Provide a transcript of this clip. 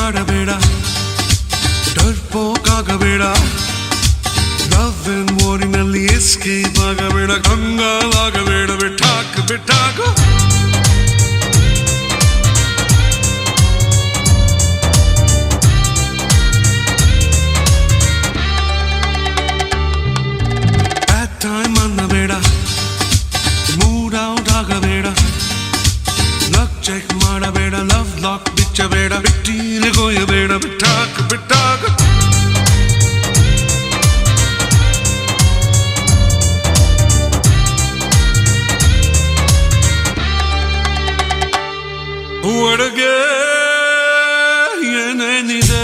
ಮಾಡಬೇಡ ಡರ್ಪೋಕಾಗಬೇಡ love and ವಾರಿನಲ್ಲಿ ಎಸ್ಕೇಪ್ ಆಗಬೇಡ ಕಂಗಾಲಾಗಬೇಡ ಬಿಟ್ಟಾಕ ಬಿಟ್ಟಾಕ ಬ್ಯಾಡ್ ಟೈಮ್ ಅನ್ನಬೇಡ ಮೂಡ್ ಔಟ್ ಆಗಬೇಡ ಲಕ್ ಚೆಕ್ ಮಾಡಬೇಡ ಲವ್ ಲಾಕ್ ಬಿಚ್ಚಬೇಡ ಬಿಟ್ಟೀಲಿಗೋಯಬೇಡ ಬಿಟ್ಟಾಕ ಬಿಟ್ಟಾಕ ಒಳಗೆ ಏನೇನಿದೆ